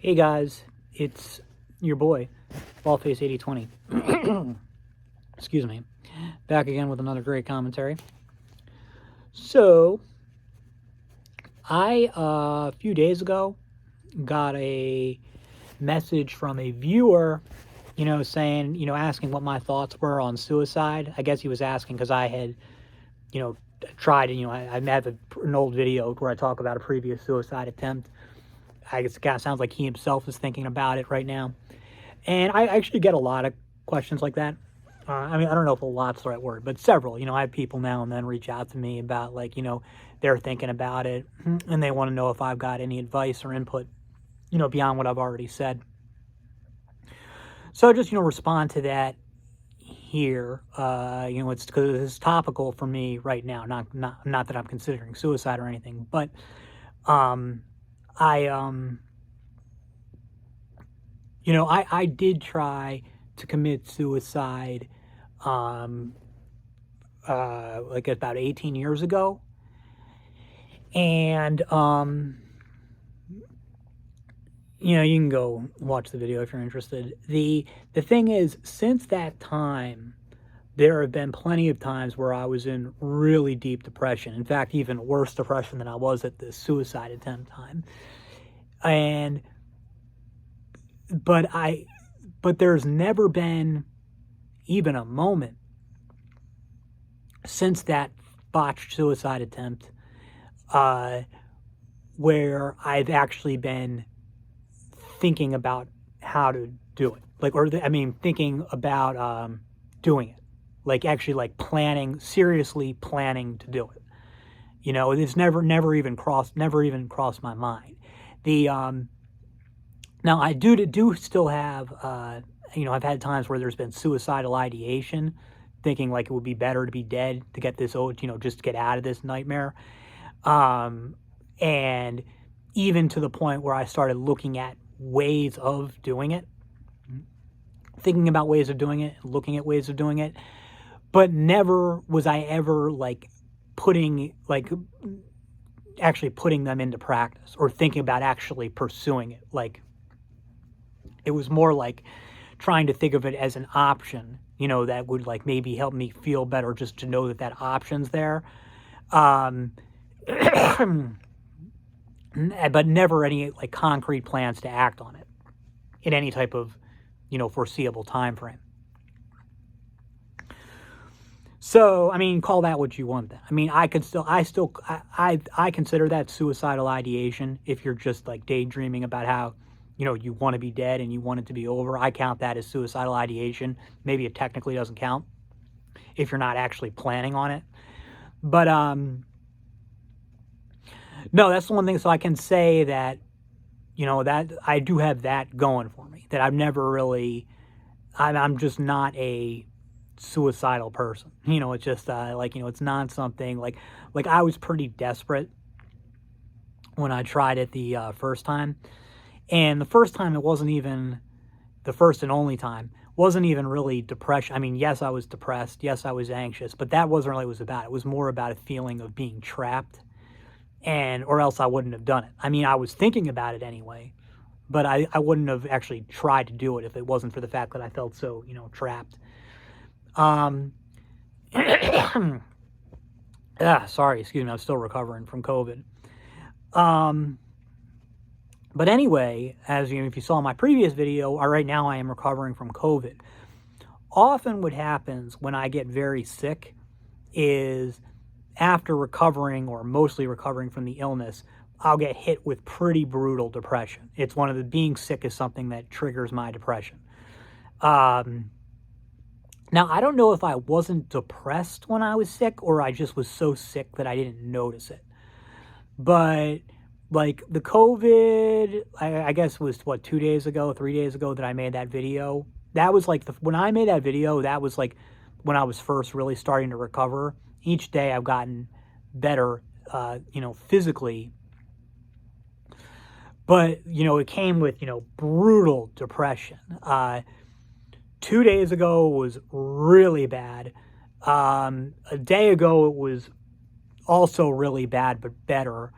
Hey guys, it's your boy, Ballface 8020. Excuse me. Back again with another great commentary. So, I a few days ago got a message from a viewer, saying, asking what my thoughts were on suicide. I guess he was asking because I had, you know, tried, I have an old video where I talk about a previous suicide attempt. I guess it kind of sounds like he himself is thinking about it right now. And I actually get a lot of questions like that. I don't know if a lot's the right word, but several. I have people now and then reach out to me about, like, they're thinking about it and they want to know if I've got any advice or input, beyond what I've already said. So just, respond to that here. It's because it's topical for me right now. Not that I'm considering suicide or anything, but I did try to commit suicide like about 18 years ago. And you can go watch the video if you're interested. The thing is, since that time, there have been plenty of times where I was in really deep depression. In fact, even worse depression than I was at the suicide attempt time. But there's never been even a moment since that botched suicide attempt where I've actually been thinking about how to do it. Thinking about doing it. Like, actually, like, seriously planning to do it. It's never even crossed my mind. Now I do still have, I've had times where there's been suicidal ideation, thinking like it would be better to be dead to get this, just to get out of this nightmare. And even to the point where I started looking at ways of doing it, thinking about ways of doing it, looking at ways of doing it, but never was I ever actually putting them into practice or thinking about actually pursuing it. Like, it was more like trying to think of it as an option, that would like maybe help me feel better just to know that option's there. But never any like concrete plans to act on it in any type of, foreseeable time frame. So, call that what you want then. I consider that suicidal ideation if you're just like daydreaming about how, you want to be dead and you want it to be over. I count that as suicidal ideation. Maybe it technically doesn't count if you're not actually planning on it. But, no, that's the one thing. So I can say that, that I do have that going for me, that I've never really, I'm just not a suicidal person. It's just it's not something like I was pretty desperate when I tried it the first time. And the first time, it wasn't even the first and only time, wasn't even really depression. Yes, I was depressed. Yes, I was anxious, but that wasn't really what it was about. It was more about a feeling of being trapped, or else I wouldn't have done it. I was thinking about it anyway, but I wouldn't have actually tried to do it if it wasn't for the fact that I felt so, trapped. Sorry, excuse me, I'm still recovering from COVID. But anyway, as if you saw my previous video, right now I am recovering from COVID. Often what happens when I get very sick is after recovering, or mostly recovering from the illness, I'll get hit with pretty brutal depression. It's being sick is something that triggers my depression. Now, I don't know if I wasn't depressed when I was sick or I just was so sick that I didn't notice it. But, like, the COVID, I guess it was, 3 days ago that I made that video. That was, when I made that video, that was, when I was first really starting to recover. Each day I've gotten better, physically. But, it came with, brutal depression. 2 days ago was really bad. A day ago it was also really bad, but better.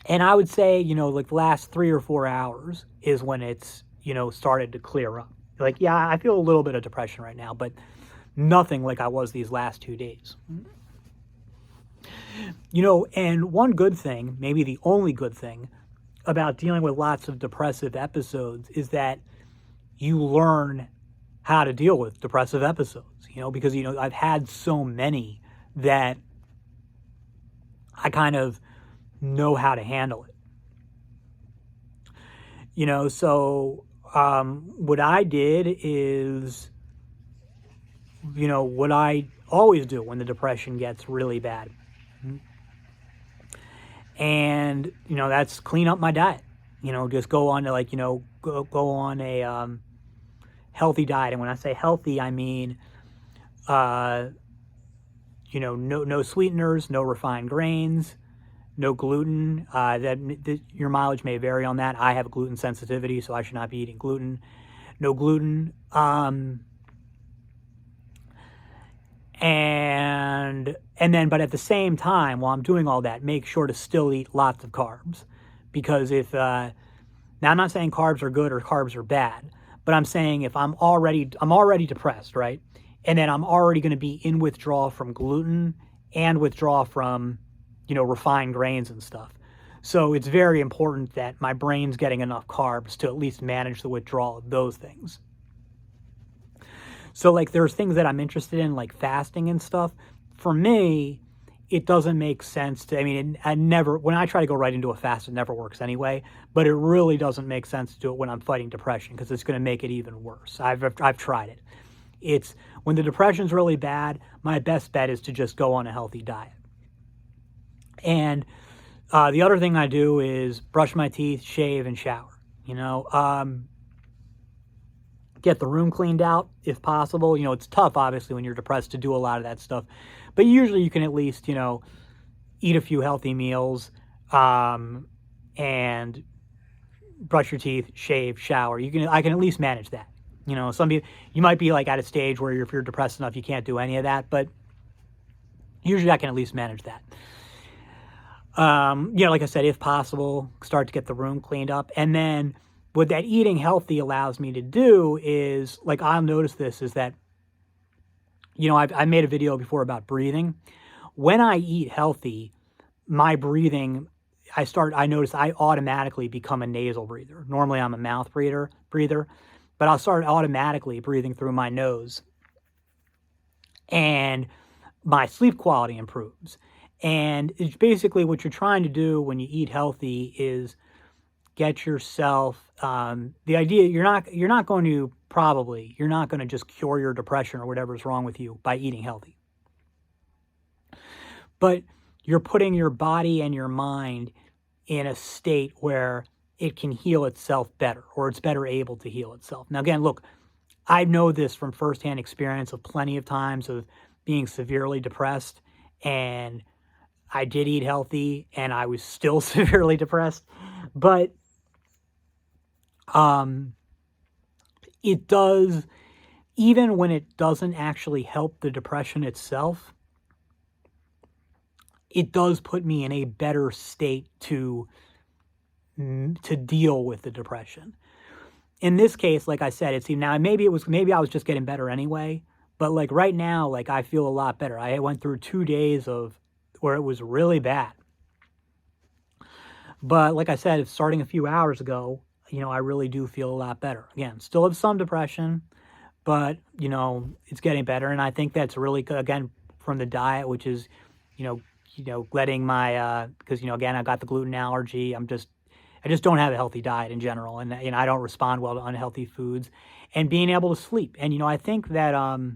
And I would say, like the last 3 or 4 hours is when it's, started to clear up. Like, yeah, I feel a little bit of depression right now, but nothing like I was these last 2 days. And one good thing, maybe the only good thing about dealing with lots of depressive episodes is that you learn how to deal with depressive episodes, because, I've had so many that I kind of know how to handle it. So what I did is, what I always do when the depression gets really bad. And, that's clean up my diet. Just go on to go on a healthy diet. And when I say healthy, I mean, no sweeteners, no refined grains, no gluten. That your mileage may vary on that. I have gluten sensitivity, so I should not be eating gluten. No gluten. But at the same time, while I'm doing all that, make sure to still eat lots of carbs, because now I'm not saying carbs are good or carbs are bad, but I'm saying if I'm already depressed, right, and then I'm already going to be in withdrawal from gluten and withdrawal from refined grains and stuff. So it's very important that my brain's getting enough carbs to at least manage the withdrawal of those things. So like there's things that I'm interested in, like fasting and stuff. For me, it doesn't make sense to, when I try to go right into a fast, it never works anyway, but it really doesn't make sense to do it when I'm fighting depression, because it's going to make it even worse. I've tried it. It's when the depression's really bad, my best bet is to just go on a healthy diet. And the other thing I do is brush my teeth, shave, and shower. Get the room cleaned out if possible. It's tough, obviously, when you're depressed to do a lot of that stuff, but usually you can at least, eat a few healthy meals, and brush your teeth, shave, shower. I can at least manage that. Some people, you might be like at a stage where if you're depressed enough, you can't do any of that, but usually I can at least manage that. Like I said, if possible, start to get the room cleaned up. And then what that eating healthy allows me to do is, like, I'll notice this, is that, I made a video before about breathing. When I eat healthy, my breathing, I notice I automatically become a nasal breather. Normally I'm a mouth breather, but I'll start automatically breathing through my nose. And my sleep quality improves. And it's basically what you're trying to do when you eat healthy is get yourself, the idea, you're not going to just cure your depression or whatever's wrong with you by eating healthy. But you're putting your body and your mind in a state where it can heal itself better, or it's better able to heal itself. Now, again, look, I know this from firsthand experience of plenty of times of being severely depressed, and I did eat healthy and I was still severely depressed. But it does, even when it doesn't actually help the depression itself, it does put me in a better state to deal with the depression. In this case, like I said, it seemed, now maybe I was just getting better anyway, but like right now, like I feel a lot better. I went through 2 days where it was really bad. But like I said, starting a few hours ago, I really do feel a lot better. Again, still have some depression, but, it's getting better. And I think that's really good, again, from the diet, which is, letting my, because, again, I got the gluten allergy. I just don't have a healthy diet in general. And, I don't respond well to unhealthy foods, and being able to sleep. And, I think that, a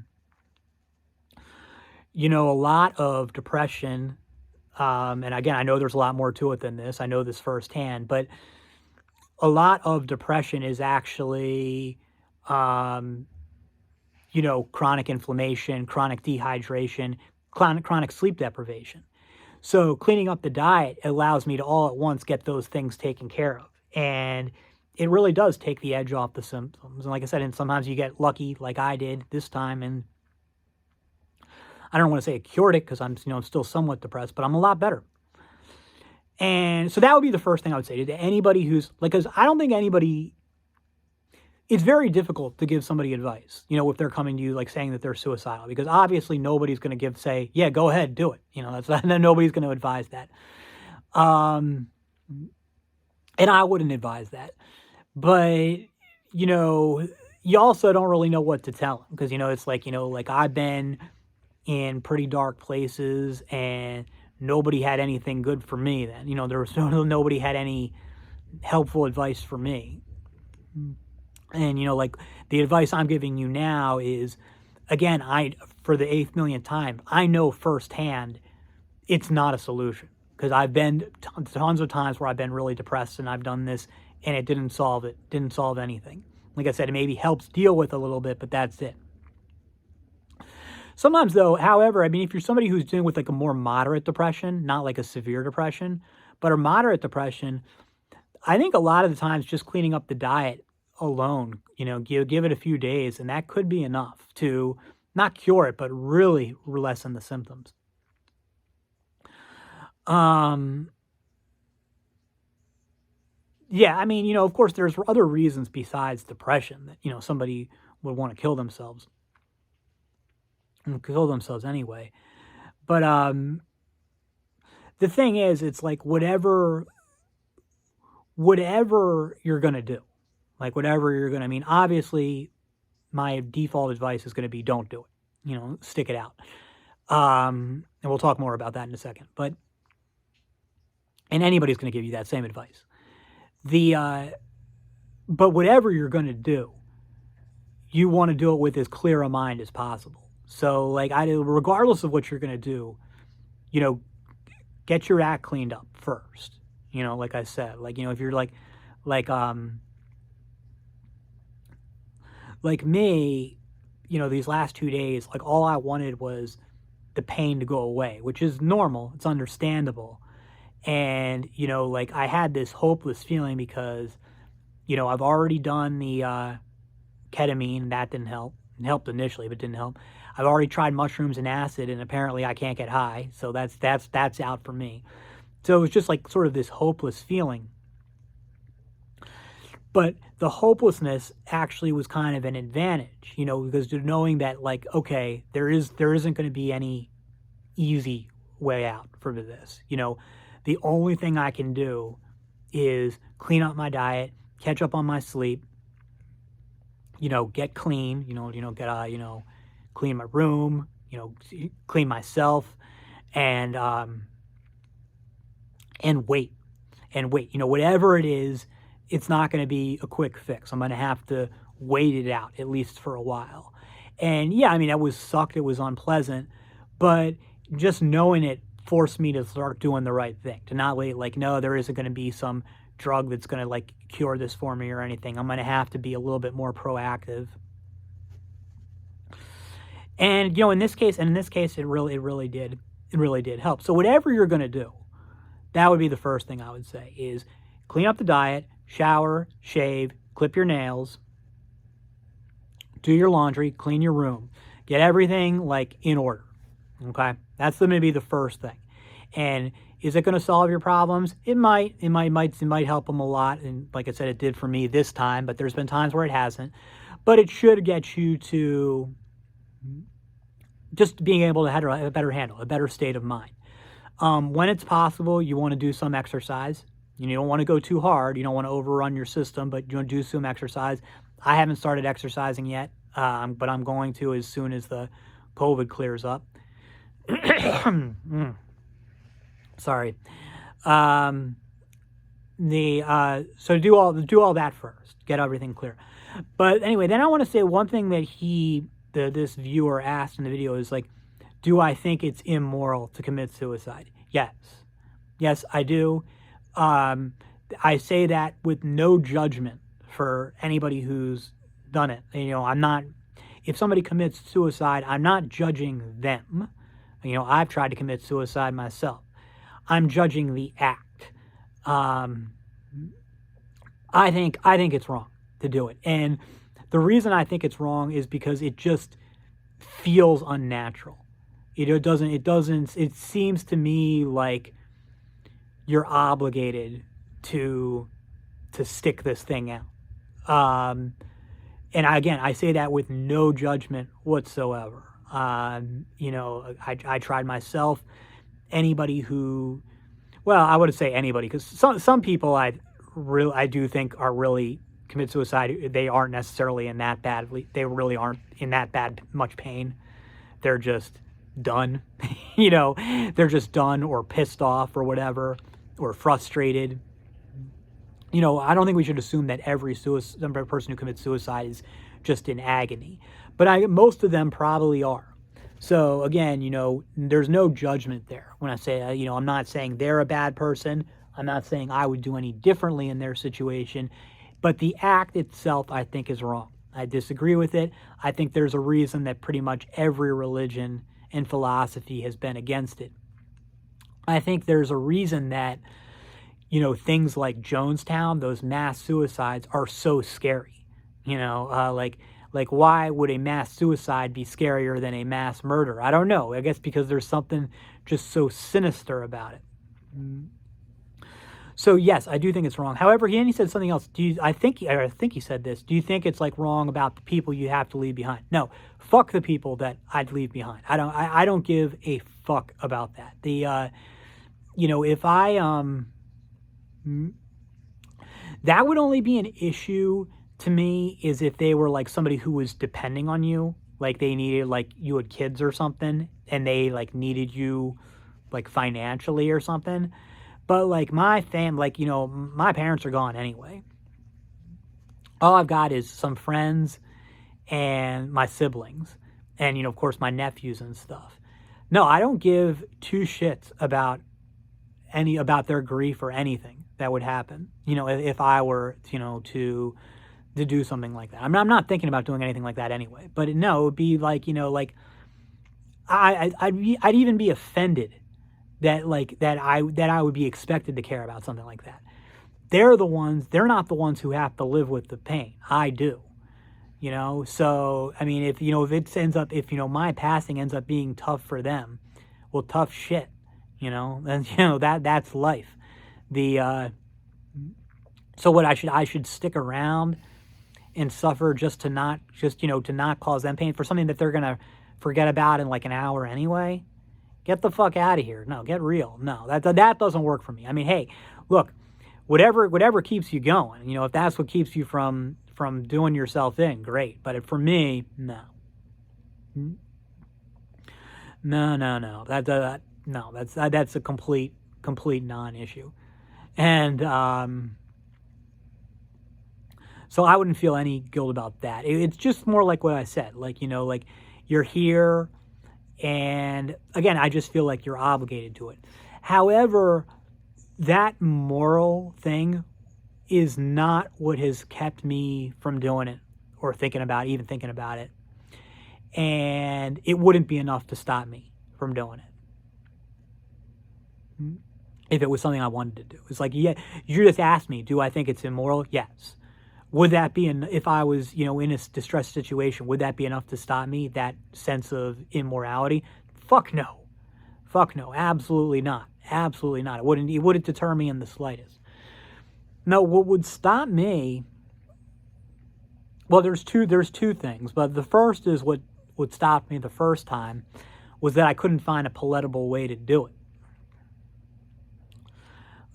lot of depression, and again, I know there's a lot more to it than this. I know this firsthand, but a lot of depression is actually, chronic inflammation, chronic dehydration, chronic sleep deprivation. So cleaning up the diet allows me to all at once get those things taken care of. And it really does take the edge off the symptoms. And like I said, and sometimes you get lucky like I did this time, and I don't want to say it cured it, because I'm still somewhat depressed, but I'm a lot better. And so that would be the first thing I would say to anybody who's like, because I don't think anybody, it's very difficult to give somebody advice, if they're coming to you like saying that they're suicidal, because obviously nobody's going to say, yeah, go ahead, do it. That's not, nobody's going to advise that. And I wouldn't advise that. But, you also don't really know what to tell them, because, it's like I've been in pretty dark places and nobody had anything good for me then. There was nobody had any helpful advice for me. And, like the advice I'm giving you now is, again, for the 8th millionth time, I know firsthand it's not a solution, because I've been tons of times where I've been really depressed and I've done this and it didn't solve anything. Like I said, it maybe helps deal with a little bit, but that's it. Sometimes though, however, I mean, if you're somebody who's dealing with like a more moderate depression, not like a severe depression, but a moderate depression, I think a lot of the times just cleaning up the diet alone, give it a few days, and that could be enough to not cure it, but really lessen the symptoms. Yeah, I mean, of course there's other reasons besides depression that, somebody would want to kill themselves anyway. But the thing is, it's like whatever you're going to do, I mean, obviously my default advice is going to be don't do it, stick it out. And we'll talk more about that in a second, and anybody's going to give you that same advice. But whatever you're going to do, you want to do it with as clear a mind as possible. So like regardless of what you're going to do, get your act cleaned up first. Like I said, if you're like me, these last 2 days, like all I wanted was the pain to go away, which is normal. It's understandable. And, like I had this hopeless feeling because, I've already done the ketamine. That didn't help. It helped initially, but didn't help. I've already tried mushrooms and acid, and apparently I can't get high. So that's out for me. So it was just like sort of this hopeless feeling. But the hopelessness actually was kind of an advantage, because knowing that like, okay, there isn't going to be any easy way out for this. The only thing I can do is clean up my diet, catch up on my sleep, get clean, clean my room, clean myself, and wait, whatever it is, it's not going to be a quick fix. I'm going to have to wait it out, at least for a while. And yeah, I mean, that sucked. It was unpleasant, but just knowing it forced me to start doing the right thing, to not wait like, no, there isn't going to be some drug that's going to like cure this for me or anything. I'm going to have to be a little bit more proactive. And, in this case, it really did help. So whatever you're going to do, that would be the first thing I would say is clean up the diet, shower, shave, clip your nails, do your laundry, clean your room, get everything like in order. Okay. That's going to be the first thing. And is it going to solve your problems? It might help them a lot. And like I said, it did for me this time, but there's been times where it hasn't, but it should get you to just being able to have a better handle, a better state of mind. When it's possible, you want to do some exercise. You don't want to go too hard. You don't want to overrun your system, but you want to do some exercise. I haven't started exercising yet, but I'm going to as soon as the COVID clears up. Sorry. So do all that first. Get everything clear. But anyway, then I want to say one thing that this viewer asked in the video is like, do I think it's immoral to commit suicide? Yes, I do. I say that with no judgment for anybody who's done it. If somebody commits suicide, I'm not judging them. I've tried to commit suicide myself. I'm judging the act. I think it's wrong to do it. And the reason I think it's wrong is because it just feels unnatural. It seems to me like you're obligated to stick this thing out. And again, I say that with no judgment whatsoever. I tried myself. Anybody who, well, I wouldn't say anybody, because some people I do think are really commit suicide. They aren't necessarily in that bad. They really aren't in that bad much pain. They're just done. They're just done or pissed off or whatever, or frustrated. I don't think we should assume that every person who commits suicide is just in agony, but most of them probably are. So again, there's no judgment there when I say, I'm not saying they're a bad person. I'm not saying I would do any differently in their situation, but the act itself, I think, is wrong. I disagree with it. I think there's a reason that pretty much every religion and philosophy has been against it. I think there's a reason that, things like Jonestown, those mass suicides, are so scary. Like why would a mass suicide be scarier than a mass murder? I don't know. I guess because there's something just so sinister about it. So yes, I do think it's wrong. However, he said something else. I think he said this. Do you think it's like wrong about the people you have to leave behind? No, fuck the people that I'd leave behind. I don't give a fuck about that. If that would only be an issue to me is if they were like somebody who was depending on you, like they needed, like you had kids or something, and they like needed you like financially or something. But like my my parents are gone anyway. All I've got is some friends and my siblings and, of course, my nephews and stuff. No, I don't give two shits about their grief or anything that would happen, if I were, to do something like that. I'm not thinking about doing anything like that anyway. But no, it would be like, I'd even be offended that I would be expected to care about something like that. They're not the ones who have to live with the pain. I do. So I mean, if my passing ends up being tough for them, well, tough shit, then that's life. So what I should stick around and suffer to not cause them pain for something that they're gonna forget about in like an hour anyway? Get the fuck out of here. No, get real. No, that doesn't work for me. I mean, hey, look, whatever keeps you going, if that's what keeps you from doing yourself in, great. But for me, no. No. That's a complete non-issue. And so I wouldn't feel any guilt about that. It's just more like what I said, like you're here. And again, I just feel like you're obligated to it. However, that moral thing is not what has kept me from doing it or thinking about it. And it wouldn't be enough to stop me from doing it if it was something I wanted to do. It's like, yeah, you just asked me, do I think it's immoral? Yes. Would that be, if I was, in a distressed situation, would that be enough to stop me, that sense of immorality? Fuck no. Absolutely not. It wouldn't deter me in the slightest. No, what would stop me, well, there's two things, but the first is what stopped me the first time was that I couldn't find a palatable way to do it.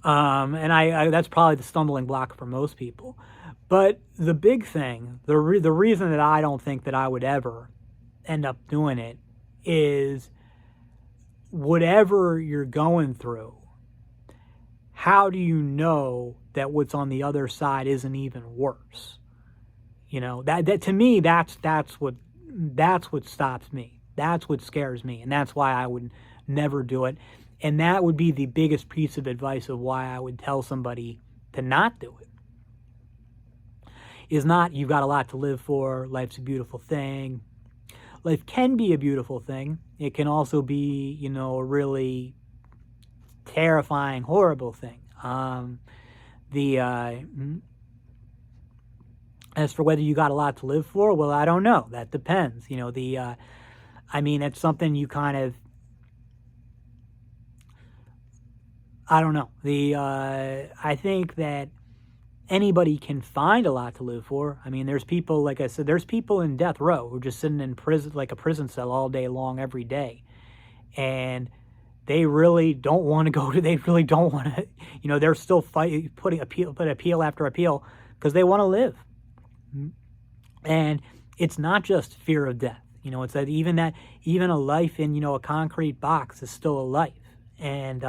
And I that's probably the stumbling block for most people. But the big thing, the reason that I don't think that I would ever end up doing it is whatever you're going through, how do you know that what's on the other side isn't even worse? That to me, that's what stops me. That's what scares me. And that's why I would never do it. And that would be the biggest piece of advice of why I would tell somebody to not do it. Is not, you've got a lot to live for, life's a beautiful thing. Life can be a beautiful thing. It can also be, a really terrifying, horrible thing. As for whether you got a lot to live for, well, I don't know. That depends. It's something you kind of, I don't know. I think that anybody can find a lot to live for. I mean, there's people, like I said, there's people in death row who are just sitting in prison, like a prison cell all day long, every day. And they really don't want to go to, they really don't want to, they're still fighting, put appeal after appeal because they want to live. And it's not just fear of death. It's that even a life in, a concrete box is still a life. And,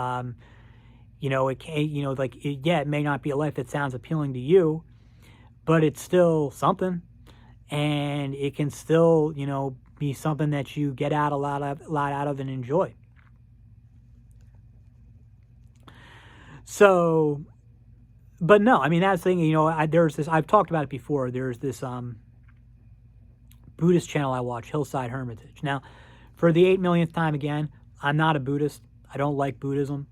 it can't, it may not be a life that sounds appealing to you, but it's still something. And it can still, be something that you get out a lot out of and enjoy. So, but no, I mean, that's the thing, there's this, I've talked about it before. There's this, Buddhist channel I watch, Hillside Hermitage. Now, for the 8 millionth time again, I'm not a Buddhist. I don't like Buddhism.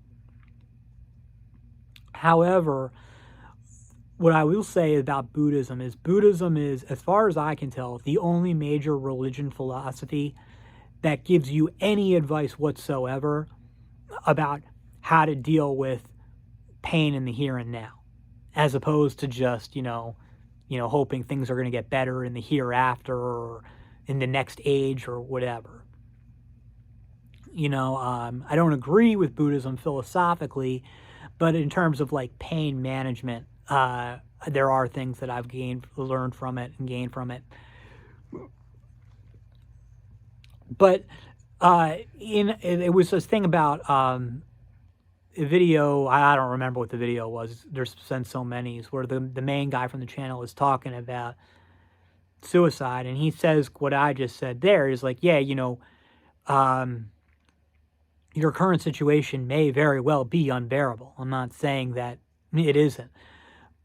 However, what I will say about Buddhism is, as far as I can tell, the only major religion philosophy that gives you any advice whatsoever about how to deal with pain in the here and now, as opposed to just, hoping things are going to get better in the hereafter or in the next age or whatever. I don't agree with Buddhism philosophically, but in terms of like pain management, there are things that I've learned from it and gained from it. But it was this thing about a video, I don't remember what the video was. There's been so many, where the main guy from the channel is talking about suicide, and he says what I just said there is like, yeah, your current situation may very well be unbearable. I'm not saying that it isn't.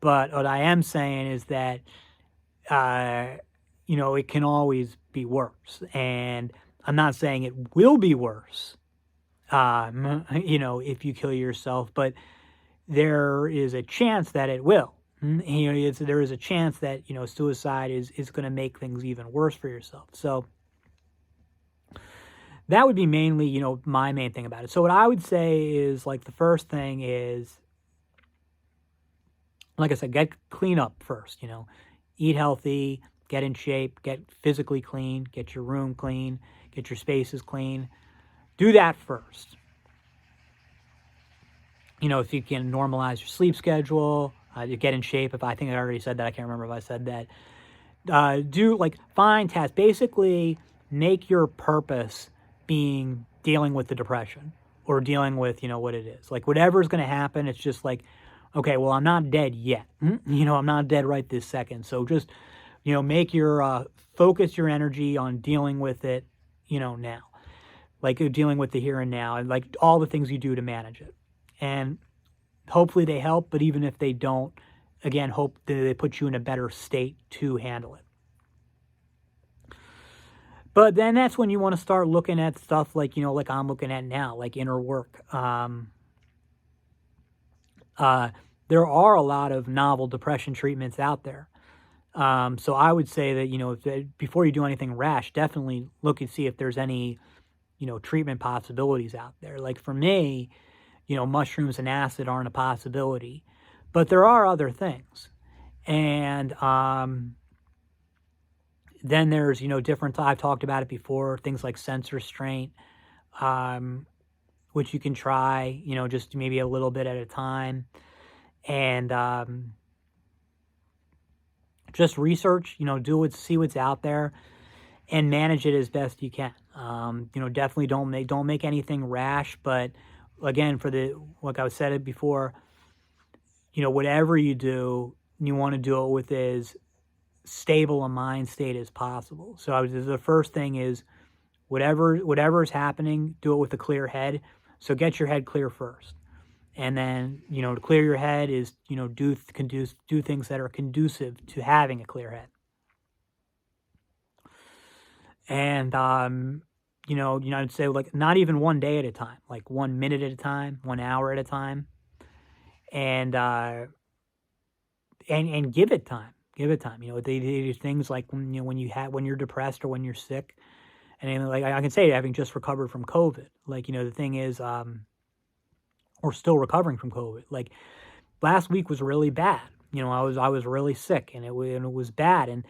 But what I am saying is that, it can always be worse. And I'm not saying it will be worse, if you kill yourself, but there is a chance that it will. There is a chance that, suicide is going to make things even worse for yourself. So that would be mainly, my main thing about it. So what I would say is, like, the first thing is, like I said, get clean up first, eat healthy, get in shape, get physically clean, get your room clean, get your spaces clean. Do that first. If you can normalize your sleep schedule, you get in shape. If I think I already said that, I can't remember if I said that. Find tasks. Basically, make your purpose being dealing with the depression or dealing with, what it is. Like, whatever's going to happen, it's just like, okay, well, I'm not dead yet. I'm not dead right this second. So just, make focus your energy on dealing with it, now. Like, dealing with the here and now, and like all the things you do to manage it. And hopefully they help, but even if they don't, again, hope that they put you in a better state to handle it. But then that's when you want to start looking at stuff like, like I'm looking at now, like inner work. There are a lot of novel depression treatments out there. So I would say that, before you do anything rash, definitely look and see if there's any, treatment possibilities out there. Like for me, mushrooms and acid aren't a possibility, but there are other things. And then there's, different, I've talked about it before, things like sense restraint, which you can try, just maybe a little bit at a time. And just research, see what's out there and manage it as best you can. Definitely don't make anything rash, but again, like I said it before, whatever you do, you want to do it with as stable a mind state as possible. So the first thing is whatever is happening, do it with a clear head. So get your head clear first. And then, to clear your head is, do things that are conducive to having a clear head. And, I'd say, like, not even one day at a time, like 1 minute at a time, 1 hour at a time. And give it time. Give it time. They do things like when you're depressed or when you're sick. And like I can say, having just recovered from COVID, like, the thing is, or still recovering from COVID. Like last week was really bad. I was really sick, and it was bad. And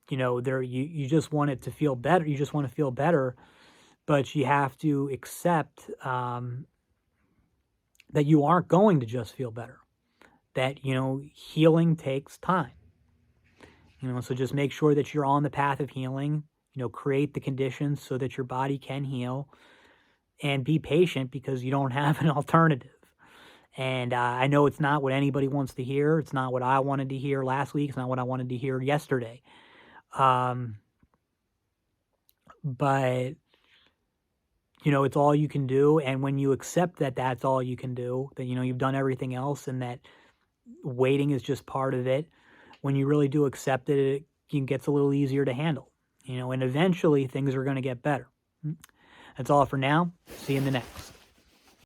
you just want it to feel better. You just want to feel better, but you have to accept that you aren't going to just feel better. That healing takes time. So just make sure that you're on the path of healing. Create the conditions so that your body can heal, and be patient because you don't have an alternative. And I know it's not what anybody wants to hear. It's not what I wanted to hear last week. It's not what I wanted to hear yesterday. But it's all you can do. And when you accept that that's all you can do, that you've done everything else, and that waiting is just part of it. When you really do accept it, it gets a little easier to handle. And eventually things are going to get better. That's all for now. See you in the next.